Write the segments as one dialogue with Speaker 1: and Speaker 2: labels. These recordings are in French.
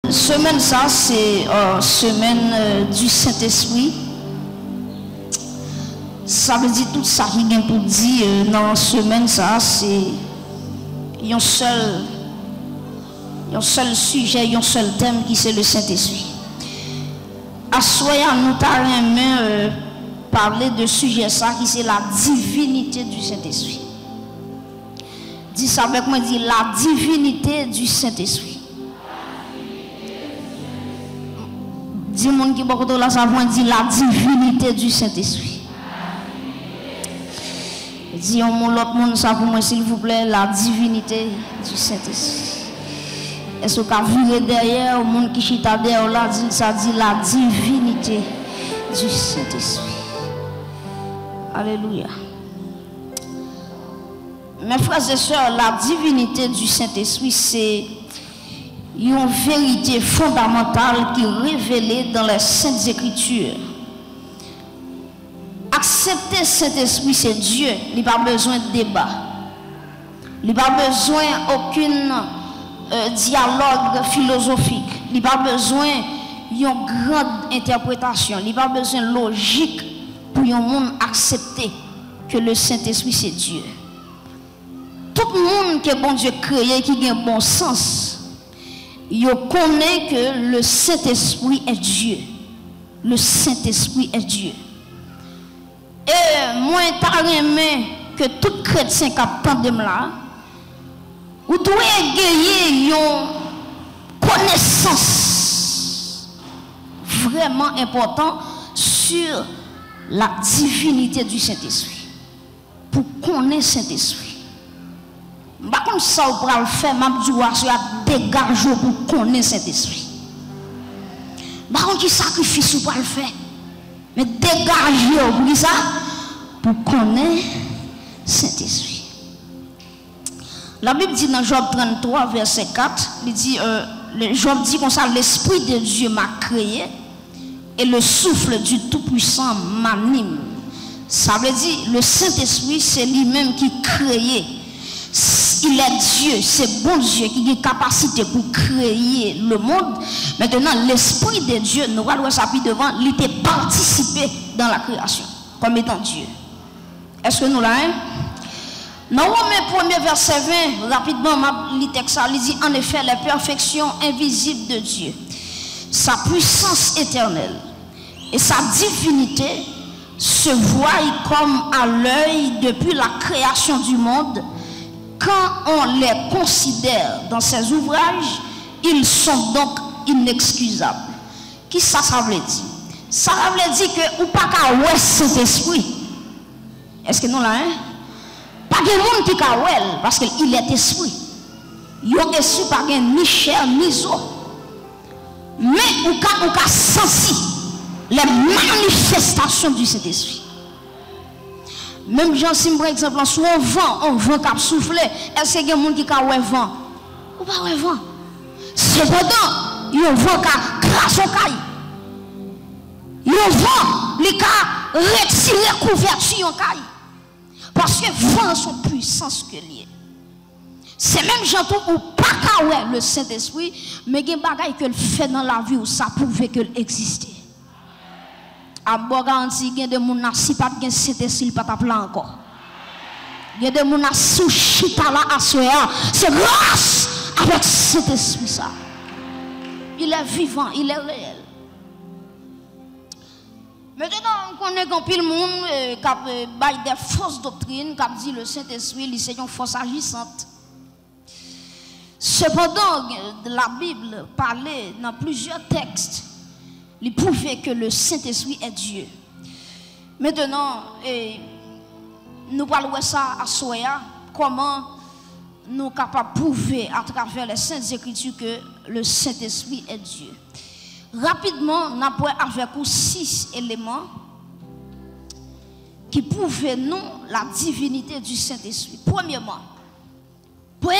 Speaker 1: Semaine ça, c'est semaine du Saint-Esprit. Ça veut dire tout ça qui vient pour dire dans la semaine ça, c'est un seul sujet, un seul thème qui c'est le Saint-Esprit. À soya nous t'arrêtons parler de sujet ça qui c'est la divinité du Saint-Esprit. Dis ça avec moi, dis la divinité du Saint-Esprit. Dis monde qui beaucoup de la savon dit la divinité du Saint-Esprit. Dis on l'autre monde ça pour moi s'il vous plaît la divinité du Saint-Esprit. Est-ce qu'on a vu derrière au monde qui chita derrière là dit ça dit la divinité du Saint-Esprit. Alléluia. Mes frères et sœurs, la divinité du Saint-Esprit c'est une vérité fondamentale qui est révélée dans les Saintes Écritures. Accepter Saint-Esprit, c'est Dieu. Il n'y a pas besoin de débat. Il n'y a pas besoin d'aucun dialogue philosophique. Il n'y a pas besoin d'une grande interprétation. Il n'y a pas besoin de logique pour un monde accepter que le Saint-Esprit, c'est Dieu. Tout le monde qui est bon Dieu créé, qui a un bon sens, il connaît que le Saint-Esprit est Dieu. Le Saint-Esprit est Dieu. Et moi, je que tout chrétien qui attend de là, vous devez gagner une connaissance vraiment importante sur la divinité du Saint-Esprit. Pour connaître Saint-Esprit. Pas comme ça, vous pouvez le faire, je vais dégager pour connaître Saint-Esprit. Pas comme qui sacrifice vous pouvez le faire. Mais dégager pour ça, pour connaître Saint-Esprit. La Bible dit dans Job 33, verset 4, il dit, Job dit comme ça, l'Esprit de Dieu m'a créé et le souffle du Tout-Puissant m'anime. Ça veut dire, le Saint-Esprit, c'est lui-même qui crée. Il est Dieu, c'est bon Dieu qui a capacité pour créer le monde. Maintenant, l'Esprit de Dieu, nous allons s'appuyer devant, il était participé dans la création, comme étant Dieu. Est-ce que nous l'avons? Dans Romains 1er verset 20, rapidement, le texte dit en effet, les perfections invisibles de Dieu, sa puissance éternelle et sa divinité se voient comme à l'œil depuis la création du monde. Quand on les considère dans ces ouvrages, ils sont donc inexcusables. Qui ça veut dire? Ça veut dire que ou pas qu'à ouais Saint-Esprit. Est-ce que nous là, hein? Pas de monde qui a ouais parce qu'il est esprit. Il est esprit pas ni chair ni os. Mais ou ka senti les manifestations du Saint-Esprit. Même Jean Sim, par exemple, sous un vent qui a soufflé, est-ce qu'il y a des gens qui ont un vent? Ou pas un vent? Cependant, il y a un vent qui a grâce au caille. Il y a un vent qui a retiré couverture au caille. Parce que le vent a son puissance que lié. C'est même gens ou pas le Saint-Esprit, mais il y a des choses que fait dans la vie où ça prouve qu'il existe. À bon garanti, il y a des gens qui pas de Saint-Esprit, pas là encore. Il y a des gens qui sont chita là à soya. C'est grâce avec Saint-Esprit ça. Il est vivant, il est réel. Maintenant, on connaît qu'un pile monde qui a des fausses doctrines, qui a dit le Saint-Esprit, c'est une force agissante. Cependant, la Bible parlait dans plusieurs textes. Il prouvait que le Saint-Esprit est Dieu. Maintenant, nous parlons de ça à Soya, comment nous sommes capables de prouver à travers les Saintes Écritures que le Saint-Esprit est Dieu. Rapidement, nous avons avec vous 6 éléments qui prouvent nous la divinité du Saint-Esprit. Premièrement, pour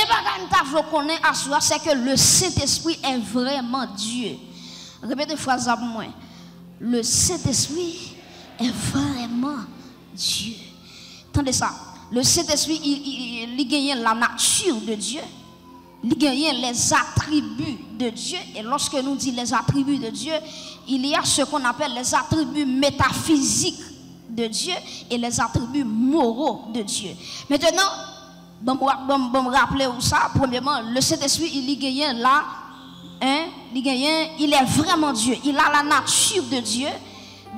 Speaker 1: c'est que le Saint-Esprit est vraiment Dieu. Répétez phrase à moi. Le Saint-Esprit est vraiment Dieu. Attendez ça. Le Saint-Esprit, il gagne la nature de Dieu. il gagne les attributs de Dieu. Et lorsque nous disons les attributs de Dieu, il y a ce qu'on appelle les attributs métaphysiques de Dieu et les attributs moraux de Dieu. Maintenant, bon me rappeler où ça. Premièrement, le Saint-Esprit, il gagne là, il est vraiment Dieu. Il a la nature de Dieu.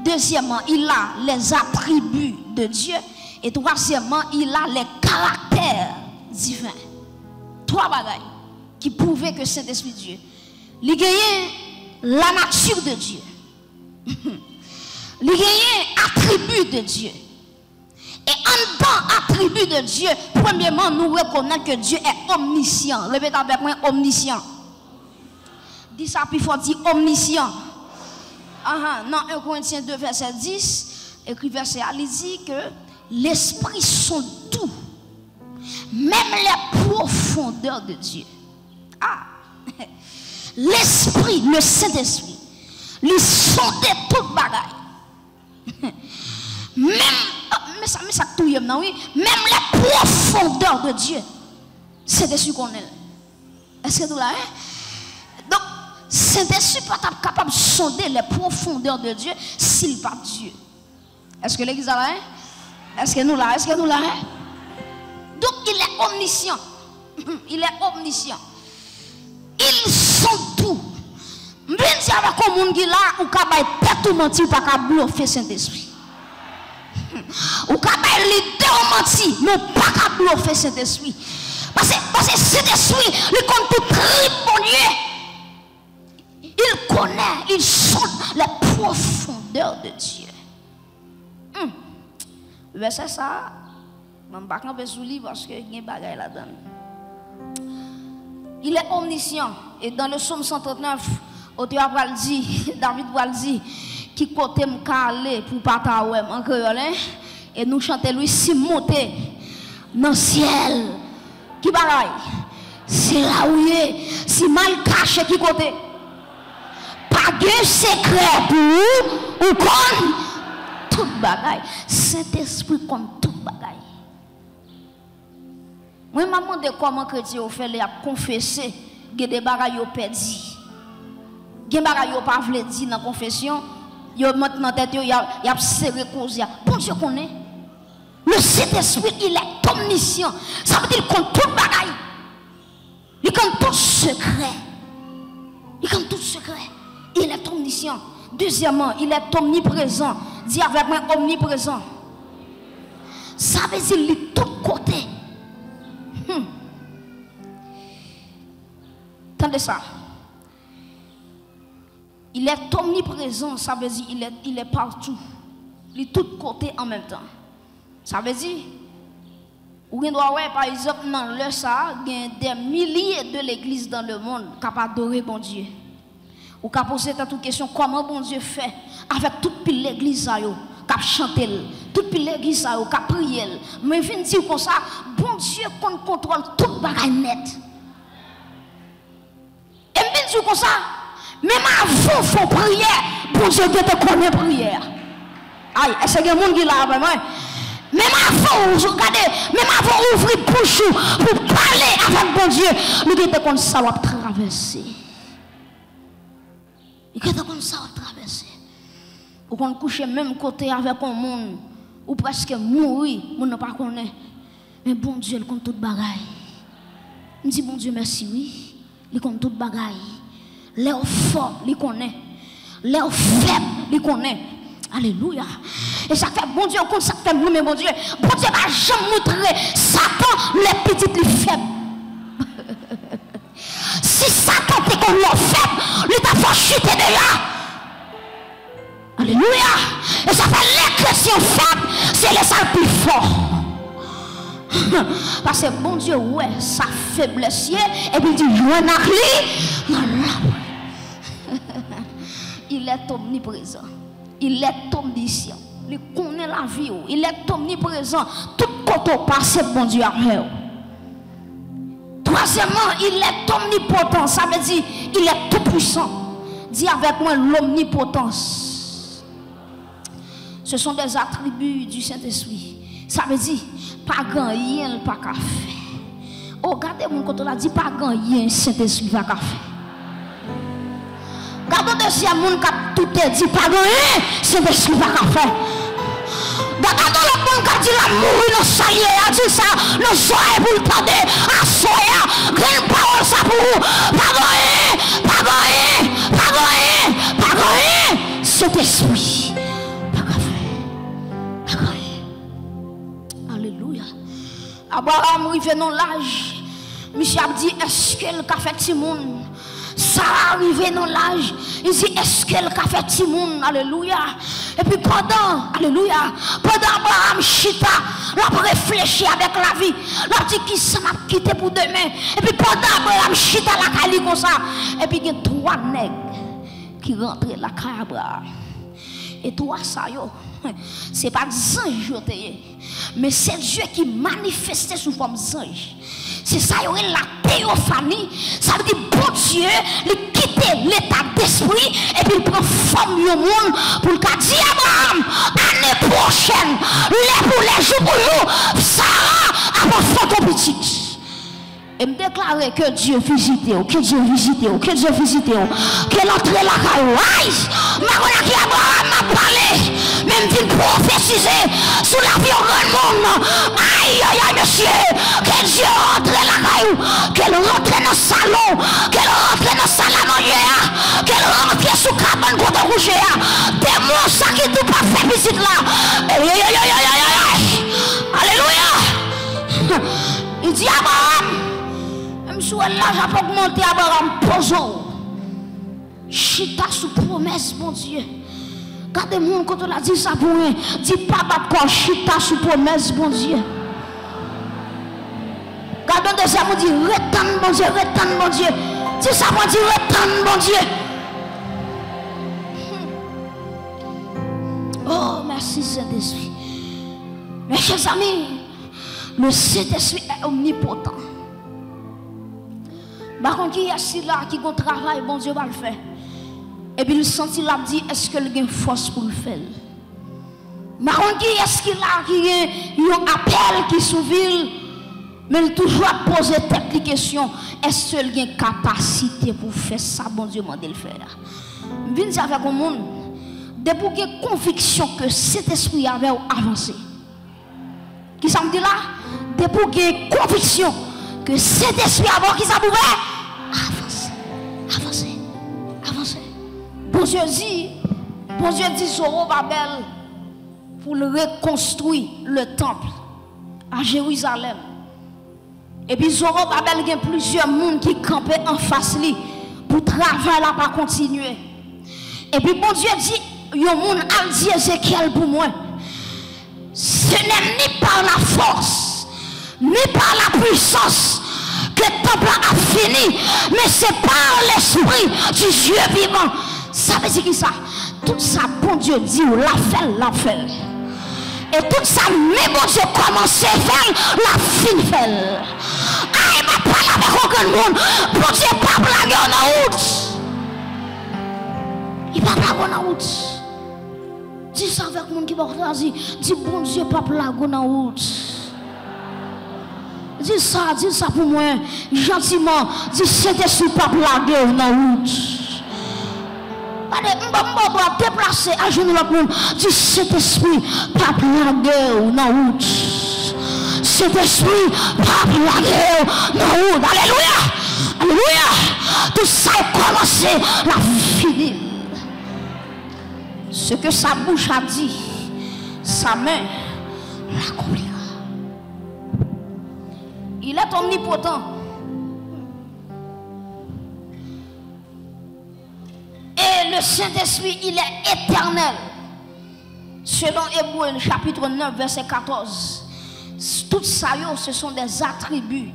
Speaker 1: Deuxièmement, il a les attributs de Dieu. Et troisièmement, il a les caractères divins. Trois bagailles qui prouvaient que Saint-Esprit Dieu. Il gagne la nature de Dieu. Il gagne attribut de Dieu. Et en tant attribut de Dieu, premièrement, nous reconnaissons que Dieu est omniscient. Répétez avec moi, omniscient. Dis ça plus fort, dis omniscient. Non, 1 Corinthiens 2, verset 10, écrit verset A, il dit que l'esprit sont tout, même les profondeurs de Dieu. L'esprit, le Saint-Esprit, il sonde toute bagaille. Mais ça touille, oui. Même les profondeurs de Dieu, Saint-Esprit connaît. Est-ce que vous l'avez? Donc, Saint-Esprit n'est pas capable de sonder les profondeurs de Dieu s'il n'est pas Dieu. Est-ce que l'église a là? Est-ce que nous l'avons? Est-ce que nous l'avons? Donc, il est omniscient. Il est omniscient. Il sent tout. Je vais dire avec un monde qui est là, ou qui a tout menti, ou pas qu'à bluffer Saint-Esprit. Ou qui a leader menti, mais pas qu'à bluffer Saint-Esprit. Parce que Saint-Esprit, il compte tout très bon Dieu. Il connaît, il sent les profondeurs de Dieu. Verset ça, je ne vais pas camper sous lui parce qu'il y a des bagailles là-dedans. Il est omniscient. Et dans le psaume 139, auteur dit, David dit, qui côté me calé pour pas t'aouer en créole, et nous chantons lui si monter dans le ciel. Qui bagaille? C'est là où il est. Si mal caché qui côté? Pas de secret pour ou qu'on tout bagaille. Saint-Esprit compte tout bagaille. Moi, je me demande comment chrétien fait les confesser que des bagailles ont perdu. Des bagailles ont pas voulu dire dans la confession. Ils ont maintenant tête, ils ont serré cause. Bon Dieu connaît. Le Saint-Esprit, il est omniscient. Ça veut dire qu'il compte tout bagaille. Il compte tout secret. Il compte tout secret. Il est omniscient. Deuxièmement, il est omniprésent. Dis avec moi omniprésent. Ça veut dire qu'il est de tous côtés. Attendez ça. Il est omniprésent, ça veut dire il est partout. Il est de tous côtés en même temps. Ça veut dire, ou bien par exemple, dans le ça, il y a des milliers de l'église dans le monde capables d'adorer bon Dieu. Ou qui poser toute question, comment bon Dieu fait avec toute l'église qui chante, toute l'église qui prie. Mais je viens dire comme ça, bon Dieu contrôle tout bagaille net. Et je viens dire comme ça, même avant faut prière, bon Dieu te connaît prière. Aïe, est-ce qu'il y a des gens qui là vraiment? Même avant, regardez, même avant ouvrir bouche pour parler avec bon Dieu, nous devons comme ça va traverser. Nous devons comme ça va traverser. Ou qu'on couche même côté avec un monde ou presque mourir, on ne pas connaît. Mais bon Dieu, il compte toute bagaille. On dit bon Dieu merci oui, il compte toute bagaille. Les forts, il connaît. Les faibles, il connaît. Alléluia. Et ça fait bon Dieu, comme ça fait mais bon Dieu. Bon Dieu va jamais montrer Satan les petites les faibles. Si Satan t'es comme les faibles, il t'a fait chuter de là. Alléluia. Et ça fait les chrétiens faibles, c'est les salles plus forts. Parce que bon Dieu, ouais, sa faiblesse, et puis il dit, je il est omniprésent. Il est omniscient. Il connaît la vie. Il est omniprésent. Tout côté passe, bon Dieu a fait. Troisièmement, il est omnipotent. Ça veut dire il est tout puissant. Dis avec moi l'omnipotence. Ce sont des attributs du Saint-Esprit. Ça veut dire pas grand rien, pas qu'à faire. Oh, regardez mon côté là, dit pas gagner, Saint-Esprit va faire. Regardez deuxième monde qui a tout dit pas gagner, Saint-Esprit va faire. Regardez le monde qui a dit la mourir, non, ça y est, a dit ça, non, soyez pour le tendre, à soyez, grande parole ça pour vous, pas gagner, pas gagner, pas gagner, pas gagner, Saint-Esprit, pas gagner, pas gagner. Alléluia. Abraham arrive dans l'âge. Monsieur a dit, est-ce qu'elle a fait Timoun? Ça arrive dans l'âge. Il dit, est-ce qu'elle a fait Timoun? Alléluia. Et puis pendant, alléluia, pendant Abraham chita, il a réfléchi avec la vie. Il a dit, qui ça m'a quitté pour demain? Et puis pendant Abraham chita la cali comme ça. Et puis il y a 3 nègres qui rentrent la caille Abraham. Et 3 ça yo. Ce n'est pas des anges, mais c'est Dieu qui manifestait sous forme d'ange. C'est ça, il y a la théophanie. Ça veut dire, bon Dieu, il quitte l'état d'esprit et puis il prend forme du monde pour le cas d'Abraham. L'année prochaine, pour les jours pour nous, Sarah a pas photo petite. Et me déclarer que Dieu visite, que Dieu visite, que Dieu visite, que l'entrée la caille. Aïe, ma qui Abraham m'a parlé, même vient prophétiser sous la vie au grand monde. Aïe, aïe, aïe, monsieur, que Dieu rentre la caille, qu'elle rentre dans le salon, qu'elle rentre dans la salle à manger, qu'elle rentre sous cabane pour te coucher. Des mots, ça qui tout pas fait visite là. Aïe, aïe, aïe, aïe, aïe, alléluia. Il dit Abraham. Sur l'argent pour augmenter Abraham poso. Chita sous promesse, mon Dieu. Gardez-moi quand on a dit ça pour rien. Dis pas encore chita sous promesse, mon Dieu. Gardons de ça, mon Dieu. Retendre, mon Dieu, retendre, mon Dieu. Dis ça, mon Dieu, retendre, mon Dieu. Oh, merci Saint-Esprit. Mes chers amis, le Saint-Esprit est omnipotent. Par contre, qui est là qui a un travail, bon Dieu va le faire. Et puis il sentit là, dit, est-ce qu'il a une force pour le faire? Par contre, qui est là qui a un appel qui s'ouvre, mais il toujours poser cette question, est-ce qu'il a une capacité pour faire ça, bon Dieu m'a dit le faire? Je viens avec le monde, depuis qu'il y a conviction que cet esprit avait avancé. Qui ça me dit là? Depuis qu'il y a conviction que cet esprit avant qui ça pouvait avancer. Bon Dieu dit Zorobabel pour le reconstruire le temple à Jérusalem. Et puis Zorobabel, il y a plusieurs monde qui campaient en face lui pour travailler là pas continuer. Et puis bon Dieu dit, il y a un monde a dit Ézéchiel pour moi. Ce n'est ni par la force, ni par la puissance que le temple a fini, mais c'est par l'esprit du Dieu vivant. Ça veut dire qui ça? Tout ça, bon Dieu dit, l'a fait. Et tout ça, mais bon Dieu commence à faire, la fin fait. Ah, il m'a parlé avec aucun monde. Bon Dieu, pas blaguer en route. Il va blaguer en route. Dis ça avec le monde qui va choisir. Dis, bon Dieu, pas blaguer en route. Dis ça pour moi, gentiment. Dis, Saint-Esprit, pas blaguer en route. Allez, on va déplacer à genoux le monde. Dis, Saint-Esprit, pas blaguer en route. Saint-Esprit, pas blaguer en route. Alléluia. Alléluia. Tout ça a commencé, la fini. Ce que sa bouche a dit, sa main l'accomplira. Il est omnipotent. Et le Saint-Esprit, il est éternel. Selon Hébreux, chapitre 9, verset 14. Tout ça, ce sont des attributs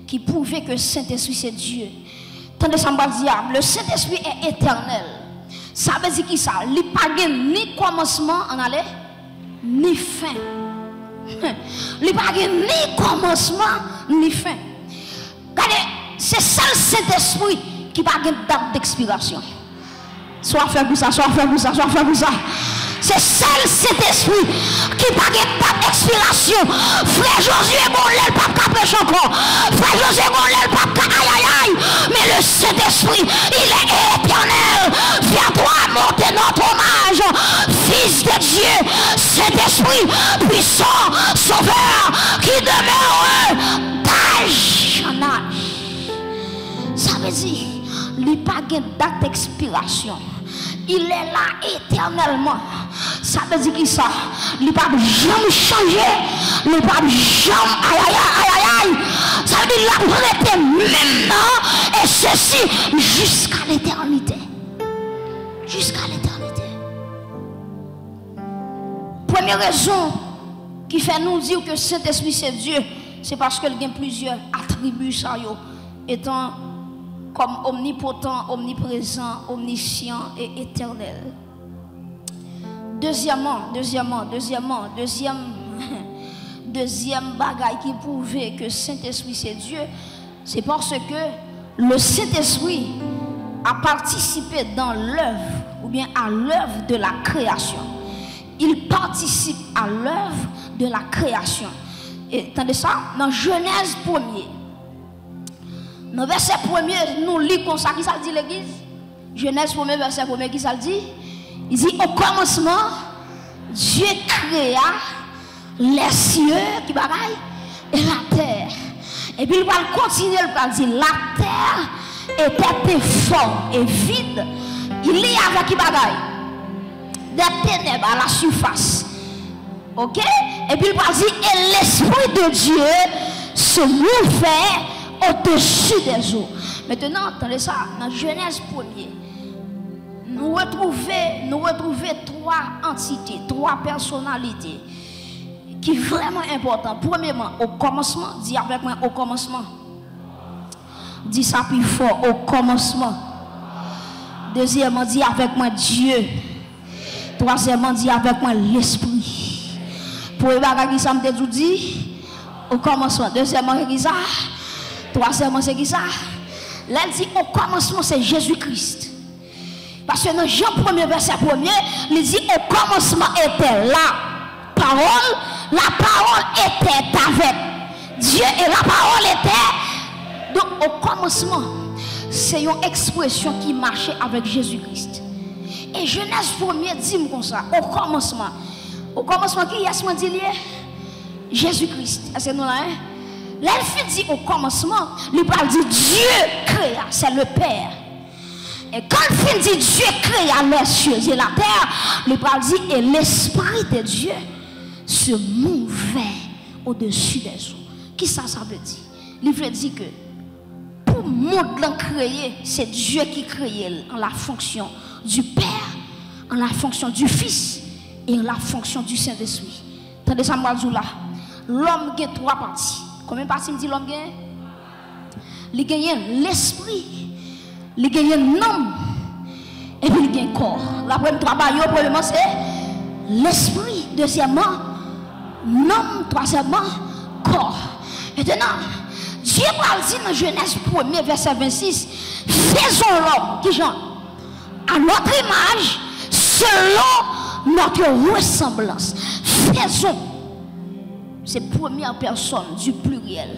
Speaker 1: qui prouvent que le Saint-Esprit, c'est Dieu. Tandis que le Saint-Esprit est éternel. Ça veut dire qui ça? Il n'y a pas ni commencement en aller, ni fin. Il n'y a pas ni commencement, ni fin. Regardez, c'est ça le Saint-Esprit qui n'a pas de date d'expiration. Soit fait pour ça, soit fait pour ça, soit fait pour ça. C'est ça le Saint-Esprit qui n'a pas d'expiration. Frère Josué, bon, le pape pêche encore. Frère Josué, bon, le pape aïe aïe aïe. Mais le Saint-Esprit, il est éternel. Viens-toi monter notre hommage. Fils de Dieu, Saint-Esprit, puissant, sauveur, qui demeure d'âge en âge. Ça veut dire, il n'y a pas de date d'expiration. Il est là éternellement. Ça veut dire qu'il ça. Il ne peut jamais changer. Il ne peut jamais. Aïe, aïe, aïe, aïe, aïe. Ça veut dire qu'il a prêté maintenant. Et ceci jusqu'à l'éternité. Jusqu'à l'éternité. Première raison qui fait nous dire que Saint-Esprit c'est Dieu, c'est parce qu'il y a plusieurs attributs ça étant comme omnipotent, omniprésent, omniscient et éternel. Deuxième bagaille qui prouvait que Saint-Esprit c'est Dieu, c'est parce que le Saint-Esprit a participé dans l'œuvre ou bien à l'œuvre de la création. Il participe à l'œuvre de la création. Et attendez ça, dans Genèse 1er. Dans le verset 1er, nous lisons comme ça, qui ça dit l'église? Genèse 1er, verset 1er, qui ça dit? Il dit, au commencement, Dieu créa les cieux, qui bagaille, et la terre. Et puis il va continuer, il va dire, la terre était informe et vide. Il y avait qui bagaille? Des ténèbres à la surface. Ok? Et puis il va dire, et l'Esprit de Dieu se mouvait au-dessus des eaux. Maintenant, attendez ça, dans Genèse 1er, nous retrouvons trois entités, trois personnalités qui sont vraiment importantes. Premièrement, au commencement, dis avec moi au commencement. Dis ça plus fort, au commencement. Deuxièmement, dis avec moi Dieu. Troisièmement, dis avec moi l'Esprit. Pour les bagages qui sont dit, au commencement. Deuxièmement, c'est qui ça? Troisièmement, c'est qui ça? Là, il dit au commencement, c'est Jésus-Christ. Parce que dans Jean 1er, verset 1er, il dit au commencement était la parole était avec Dieu et la parole était. Donc au commencement, c'est une expression qui marchait avec Jésus-Christ. Et Genèse 1er dit comme ça, au commencement qui est-ce dit lié? Jésus-Christ. Est-ce que nous là? Là, il dit au commencement, il parle de Dieu créa, c'est le Père. Et quand il dit Dieu créa les cieux et la terre, il parle dit et l'Esprit de Dieu se mouvait au-dessus des eaux. Qui ça veut dire? Il veut dire que pour le monde créé, c'est Dieu qui crée en la fonction du Père, en la fonction du Fils et en la fonction du Saint-Esprit. Attendez ça, moi, là. L'homme a trois parties. Combien de parties me dit l'homme gagne? Il gagne l'esprit, il gagne l'âme, et puis il gagne le corps. La première travail, premièrement, c'est l'esprit. Deuxièmement, l'âme. Troisièmement, corps. Maintenant, Dieu parle dit dans Genèse 1er, verset 26, faisons l'homme, qui genre, à notre image, selon notre ressemblance. Faisons. C'est première personne du pluriel.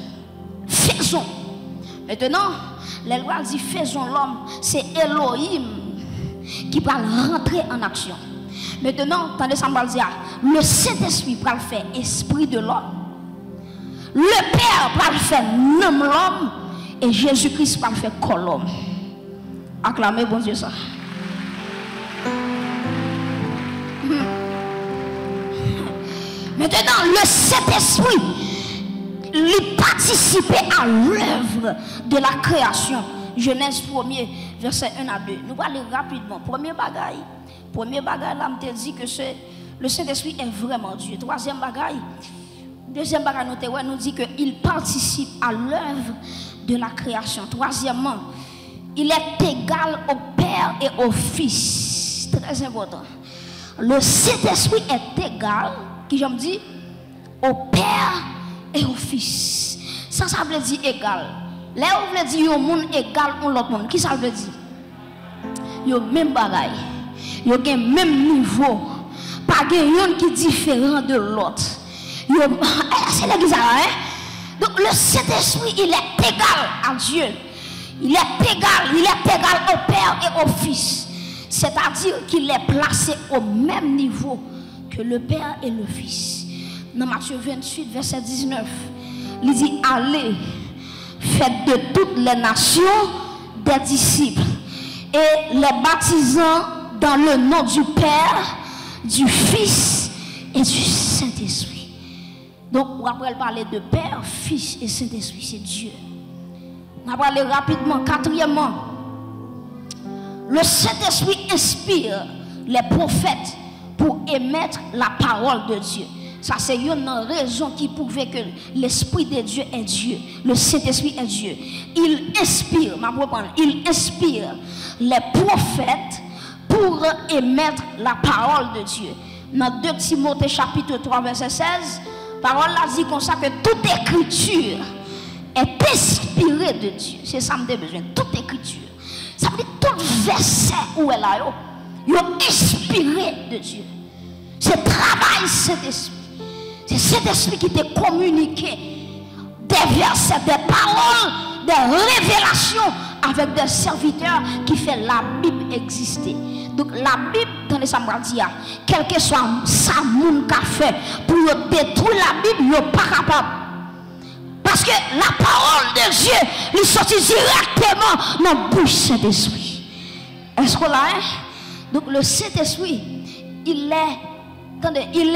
Speaker 1: Faisons. Maintenant, les lois disent faisons l'homme, c'est Elohim qui va rentrer en action. Maintenant, attendez ça, va dire, le Saint-Esprit va faire esprit de l'homme. Le Père va faire l'homme et Jésus-Christ va faire corps l'homme. Acclamez bon Dieu ça. Maintenant, le Saint-Esprit, il participait à l'œuvre de la création. Genèse 1er, verset 1 à 2. Nous allons aller rapidement. Premier bagaille, là, on te dit que le Saint-Esprit est vraiment Dieu. Deuxième bagaille, nous dit qu'il participe à l'œuvre de la création. Troisièmement, il est égal au Père et au Fils. Très important. Le Saint-Esprit est égal, qui je me dis, au Père et au Fils. Ça veut dire égal. Là, on veut dire un monde égal à l'autre monde. Qui ça veut dire? Yo même bagaille. Yo gen même niveau. Pas quelqu'un qui est différent de l'autre. C'est l'église, hein? Donc le Saint-Esprit, il est égal à Dieu. Il est égal au Père et au Fils. C'est-à-dire qu'il est placé au même niveau que le Père et le Fils. Dans Matthieu 28, verset 19, il dit, allez, faites de toutes les nations des disciples et les baptisant dans le nom du Père, du Fils et du Saint-Esprit. Donc, on va parler de Père, Fils et Saint-Esprit, c'est Dieu. On va parler rapidement. Quatrièmement, le Saint-Esprit inspire les prophètes pour émettre la parole de Dieu. Ça, c'est une raison qui prouvait que l'Esprit de Dieu est Dieu. Le Saint-Esprit est Dieu. Il inspire les prophètes pour émettre la parole de Dieu. Dans 2 Timothée chapitre 3, verset 16, la parole a dit comme ça que toute écriture est inspirée de Dieu. C'est ça que j'ai besoin. Toute écriture. Ça veut dire tout verset où elle a inspiré de Dieu. C'est travail Saint-Esprit. C'est Saint-Esprit qui t'a communiqué des versets, des paroles, des révélations avec des serviteurs qui fait la Bible exister. Donc la Bible, dans les Sambradia, quel que soit ça moun qu'a fait pour détruire la Bible, il n'est pas capable. Parce que la parole de Dieu, il sortit directement dans la bouche Saint-Esprit. Est-ce qu'on l'a? Donc le Saint-Esprit, il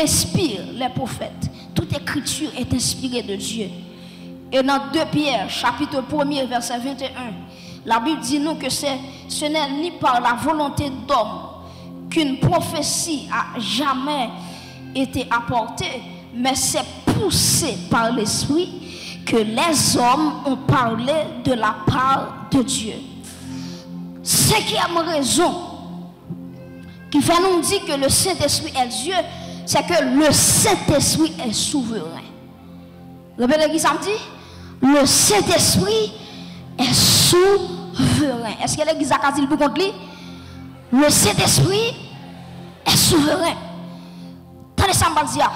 Speaker 1: inspire les prophètes. Toute écriture est inspirée de Dieu. Et dans 2 Pierre, chapitre 1er, verset 21, la Bible dit nous que ce n'est ni par la volonté d'homme qu'une prophétie a jamais été apportée, mais c'est poussé par l'Esprit que les hommes ont parlé de la part de Dieu. Cinquième raison qui fait nous dire que le Saint-Esprit est Dieu, c'est que le Saint-Esprit est souverain. Répétez qui ça me dit? Le Saint-Esprit est souverain. Est-ce que l'église a dit pour contre lui? Le Saint-Esprit est souverain. Tenez ça me dire.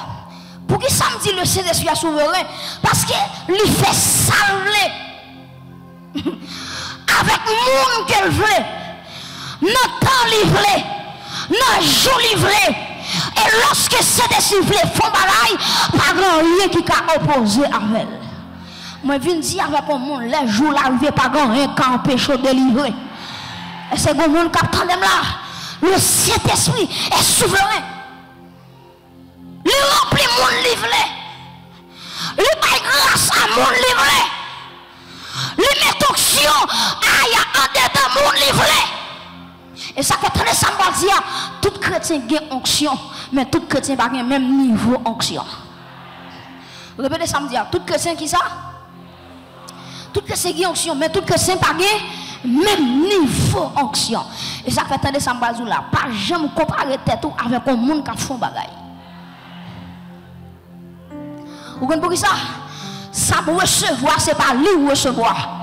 Speaker 1: Pour qui ça me dit le Saint-Esprit est souverain? Parce qu'il fait salver avec le monde qu'elle veut, notre temps livré, notre jour livré. Et lorsque Saint-Esprit font bagaille, pas grand rien qui a opposé avec elle. Moi, je viens dire avec le monde, les jours arrivés, pas grand rien qui empêche de délivrer. Et c'est le monde qui attend là. Le Saint-Esprit est souverain. Il remplit mon livret. Il met grâce à mon livret. Il met onction en dedans mon livret. Et ça fait très simple à dire, tout chrétien a onction, mais tout chrétien n'a pas le même niveau onction. Vous répétez ça me dire, tout chrétien qui ça? Tout chrétien a onction, mais tout chrétien n'a pas le même niveau onction. Et ça fait très simple à dire là, pas jamais comparer tête avec un monde qui fait des bagailles. Vous comprenez ça? Ça recevoir, ce n'est pas lui recevoir.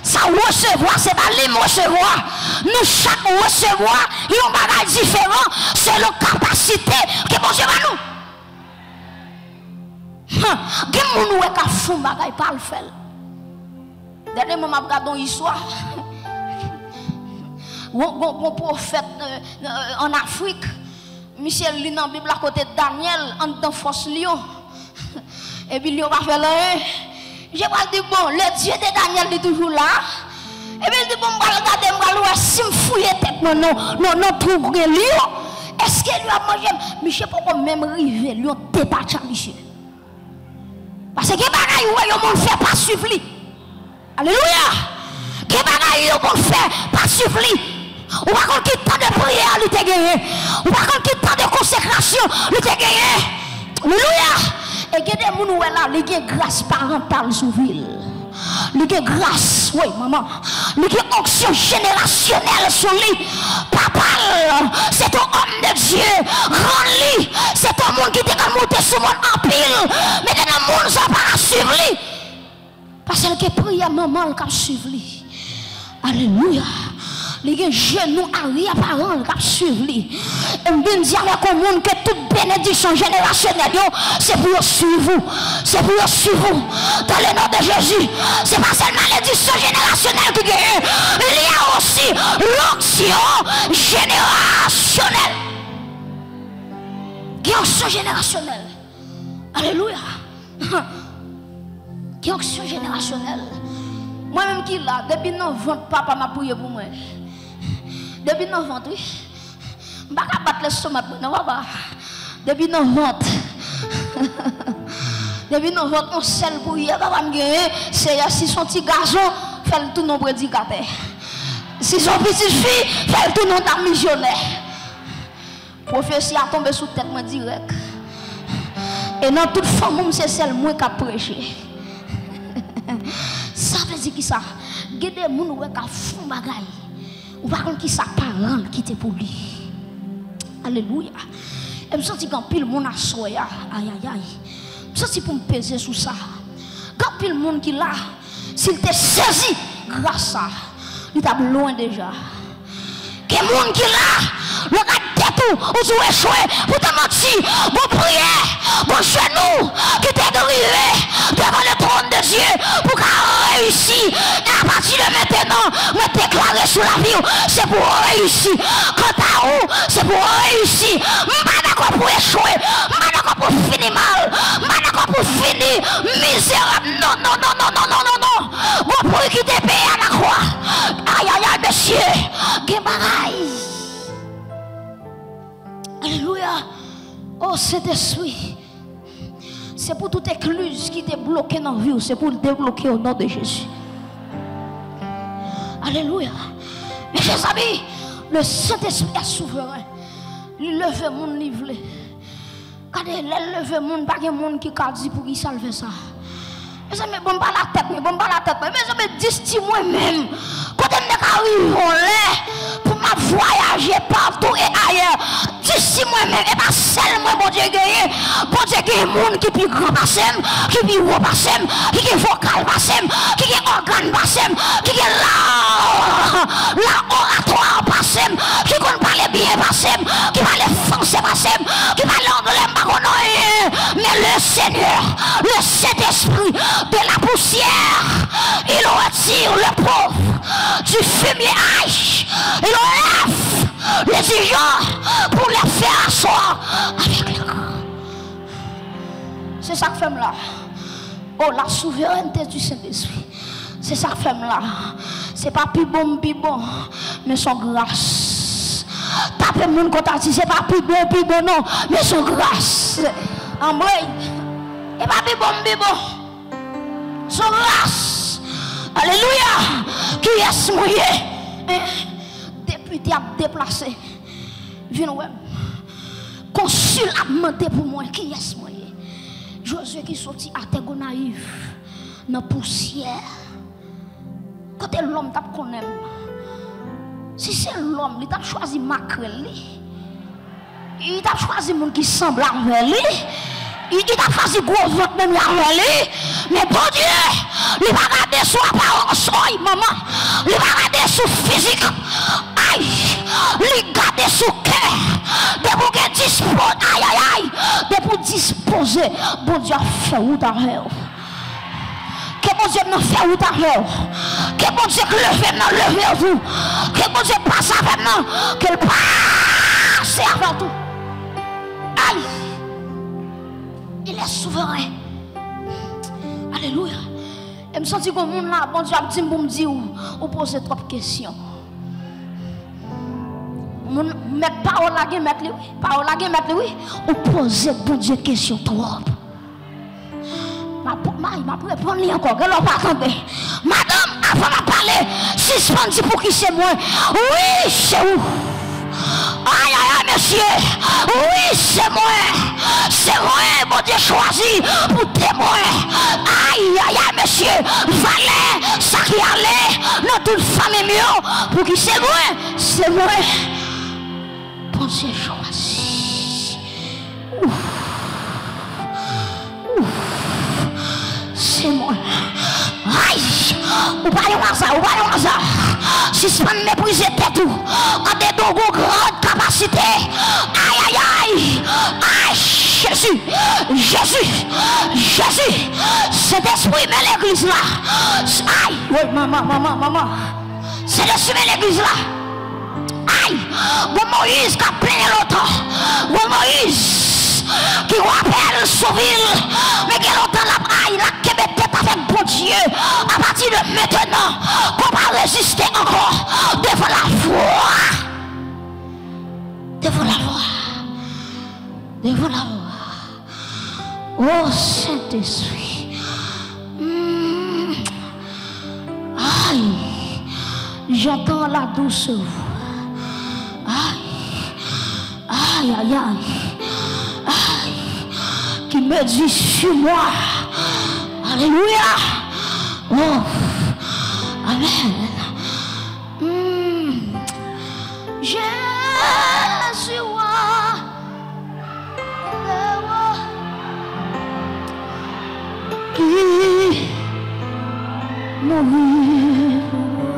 Speaker 1: Ça recevoir, ce n'est pas lui recevoir. Nous, chaque recevoir, il y a un bagage différent selon la capacité que bon Dieu va nous. Il y a des gens qui font des bagages par le fait. Dernièrement, je regarde une histoire. Un prophète en Afrique, Michel lit dans la Bible à côté de Daniel, en dans force lion. Et puis, il va faire là. Je vais dire, bon, le Dieu de Daniel est toujours là. Et puis, il dit, bon, je vais regarder, si je fouille tête, non, trouve un lion. Est-ce qu'il lui a mangé? Michel, pourquoi même river, lion détaché à Michel? Parce que, bagaille, le monde fait pas suivre. Alléluia! Que bagaille, le monde fait pas suivre. Ou pas qu'on quitte tant de prière, il t'a gagné. Ou pas qu'on quitte tant de consécration, il t'a gagné. Alléluia! Et il y a des gens qui ont grâce parentale sur la ville. Il y a grâce, oui, maman. Il y a onction générationnelle sur lui. Papa, c'est un homme de Dieu. Rends-lui. C'est un monde qui t'a monté sur mon empire. Mais il y a des gens qui ne pas suivre lui. Parce que prie à maman qui suivre lui. Alléluia. Il y a un genou arrière-parent qui suivre lui. Et bien dire avec le monde que toute bénédiction générationnelle, c'est pour suivre vous. C'est pour suivre vous. Dans le nom de Jésus, c'est pas seulement malédiction générationnelle qui gagne. Il y a aussi l'onction générationnelle. Qui est onction générationnelle. Alléluia. Qui est onction générationnelle. Moi-même qui là, depuis 9 ans, papa m'a prié pour moi. Depuis 9 ans, oui. Je ne vais pas battre l'estomac, non, papa. Depuis 9 ans. Depuis 9 ans, on seul pour y papa me gagner. C'est si son petit garçon fait le tout non prédicateur. Si son petite fille fait le tout non missionnaire. Prophétie a tombé sous tête moi direct. Et dans toute femme, c'est celle moi qui a prêché. Ça veut dire qui ça? Il y a des gens qui font des choses. Ou par contre qui ça parent qui était pour lui. Alléluia. Et je me sens qu'un pile monde a soya. Aïe aïe aïe. Je me sens pour me peser sur ça. Quand pile monde qui là, s'il te saisi grâce à, il t'a loin déjà. Que monde qui là, le gars tout, ou tu échoué, pour te mentir, pour prier, pour genou, qui t'est arrivé devant le trône de Dieu, pour qu'elle réussisse. Et à partir de maintenant, me déclarer sur la vie, c'est pour réussir. Quant à vous, c'est pour réussir. Pas d'accord pour échouer, pas d'accord pour finir mal, pas d'accord pour finir misérable. Non, non, non, non, non, non, non, non. Vous pouvez quitter le pays à la croix. Aïe, aïe, aïe, monsieur. Guémaraï. Alléluia. Oh Saint-Esprit. C'est pour toute écluse qui t'est bloqué dans la vie. C'est pour le débloquer au nom de Jésus. Alléluia. Mes chers amis, le Saint-Esprit est souverain. Il lève mon livre. Quand il lève mon, pas de monde qui a dit pour qui ça fait ça. Mais ça me bombe pas la tête, mais bombe pas la tête. Mais ça me dit moi-même. Quand on est arrivé pour m'a voyager partout et ailleurs. D'ici moi-même, et pas seulement bon Dieu gagné. Bon Dieu qui est monde qui est grand passem, qui est haut passem, qui est vocal passem, qui est organe passem, qui est la oratoire passem, qui peut parler bien passem, qui parle français passem, qui parle anglais pas. Mais le Seigneur, le Saint-Esprit de la poussière, il retire le pauvre du fumier hache, il enlève les gens pour les faire asseoir avec le corps. C'est ça que fait là. Oh, la souveraineté du Saint-Esprit. C'est ça que fait là. C'est pas plus bon, mais son grâce. Taper mon côté, c'est pas plus bon, non, mais son grâce. En vrai, et pas plus bon, son grâce. Alléluia. Qui est-ce moyen? Député a déplacé. Viens ouais. Consul a demandé pour moi qui est-ce moyen? Josué qui sorti à Tego naïf dans la poussière. Quand l'homme t'a connaît, si c'est l'homme, il t'a choisi maquerelle. Il t'a choisi monde qui semble avec lui. Il t'a choisi gros ventre même avec lui. Mais bon Dieu, il va regarder sur apparence, maman. Il va regarder sur physique. Aïe, il va regarder sur cœur. De pour disposer, aïe aïe aïe, de pour disposer, bon Dieu fait où t'arrêtes. Que bon Dieu nous fait où t'arrêtes. Que bon Dieu leve vous. Que bon Dieu passe avec nous. Qu'il passe avant tout. Aïe, il est souverain. Alléluia. Et me sens que mon monde là, bon Dieu a dit pour me dire ou poser trop de questions. Mettre parole à mettre oui, parole à mettre oui, ou poser bon Dieu question trop. Ma pour répondre encore, que l'on pas attendre. Madame, avant de parler, suspendu pour qui c'est moi. Oui, c'est où? Aïe, aïe, aïe, monsieur. Oui, c'est moi. C'est moi, bon Dieu choisi pour témoin. Aïe, aïe, aïe, monsieur. Valais, ça qui allait, dans toute famille mieux. Pour qui c'est moi? C'est moi. Bon Dieu choisi. Ouf. Ouf. C'est moi. Aïe, Ou pas yon hasard, ou pas yon hasard. Suspend mépriser tête tout. En dedans une grande capacité. Aïe aïe aïe. Aïe Jésus. Jésus. Jésus. Cet esprit met l'église là. Aïe. Oui, maman. Cet esprit met l'église là. Aïe. Bon Moïse qui a plein longtemps. Bon Moïse qui rappelle son ville. Mais qui longtemps la aïe, la québé tête avec bon Dieu. À partir de maintenant, qu'on va résister encore devant la foi. Devant la voix. Devant la voix. Oh Saint-Esprit. Aïe. J'entends la douce voix. Aïe, aïe, aïe. Aïe. Qui me dit sur moi. Alléluia. Oh. Amen. Jésus. Qui mourit pour moi.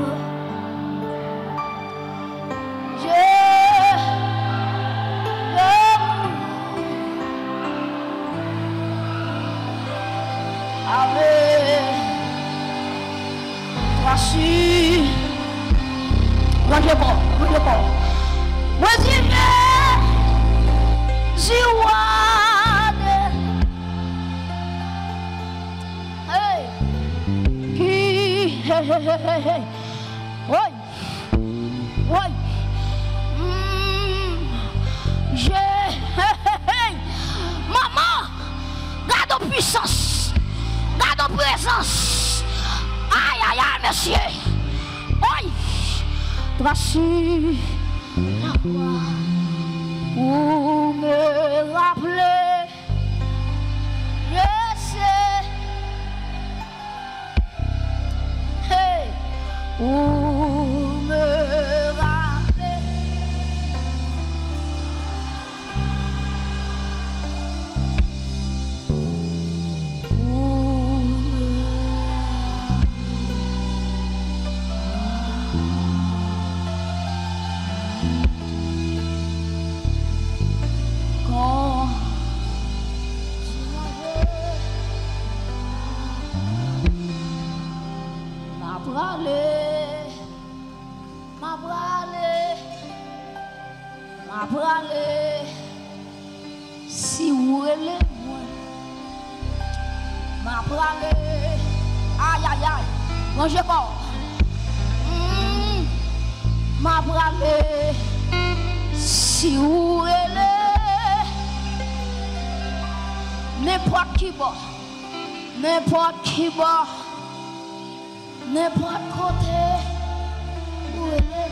Speaker 1: Voici, moi je bon. Voici hey, maman, garde en puissance, garde en présence. Aïe, aïe, aïe, monsieur. Aïe. Voici la voix pour me rappeler. Je sais. Hey. Pour me rappeler. Ma brale, si vous voulez moi, ma brale, aïe aïe aïe, mangez pas, ma brale, si vous voulez, n'importe qui va, n'importe côté, où elle est.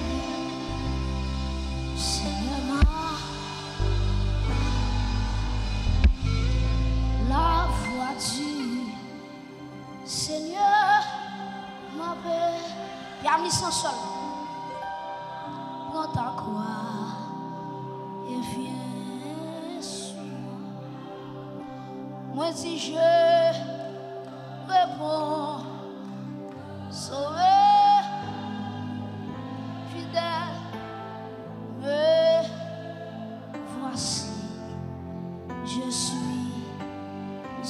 Speaker 1: La voix du Seigneur m'appelle. Y'a mis son sol. Prends ta croix et viens sur moi. Moi si je réponds, sauvé, fidèle, me voici. Je suis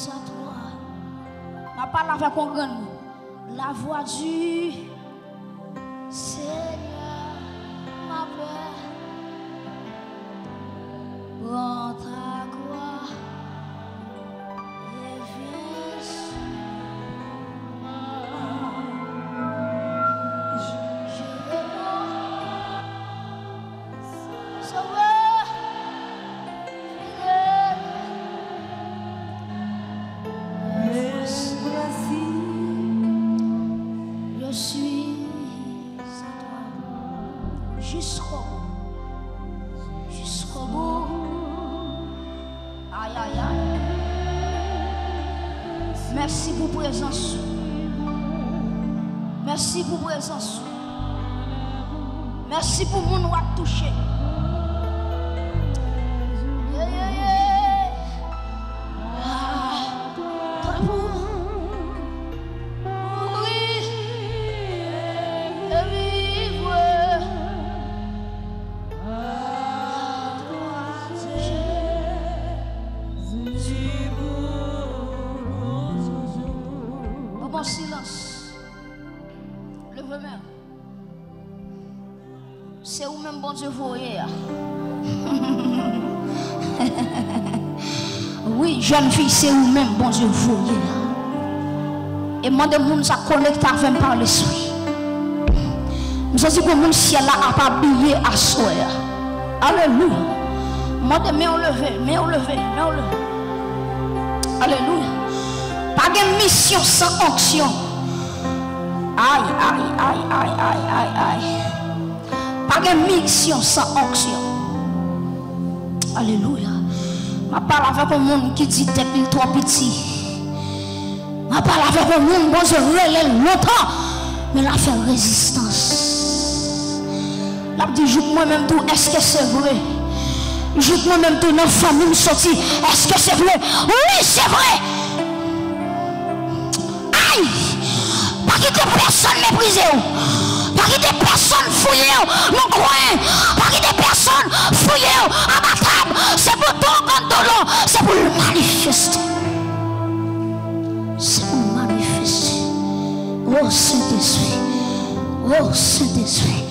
Speaker 1: à toi. Ma parole avec un grand mot. La voix du Seigneur m'appelle. Prends ta croix et viens sur moi. Je réponds, sauveur, fidèle. Je suis à toi jusqu'au bout. Aïe aïe aïe. Merci pour présence. Merci pour présence. Merci pour mon noir touché. bon Dieu voyez. Oui, jeune fille, c'est vous-même, bon Dieu voyez. Et moi, de monde, ça connecte avec par l'esprit. Je dis que mon ciel là a pas brillé à soi. Alléluia. Moi, de main levée, main levée, main levée. Alléluia. Pas de mission sans onction. Aïe, aïe, aïe, aïe, aïe, aïe, aïe. Pas de mission sans onction. Alléluia. Je parle avec un monde qui dit depuis trop petit. Je parle avec un monde qui se relève longtemps. Mais il a fait résistance. Il a dit, moi-même tout, est-ce que c'est vrai? Moi-même tout, dans la famille sortie, est-ce que c'est vrai? Oui, c'est vrai. Aïe! Pas qu'il y ait personne méprisé. Pas qu'il y ait personne fouillé. Mon coin. Pas qu'il y ait personne fouillé. Abattable. C'est pour ton gondolo. C'est pour le manifester. C'est pour le manifester. Oh Saint-Esprit. Oh Saint-Esprit.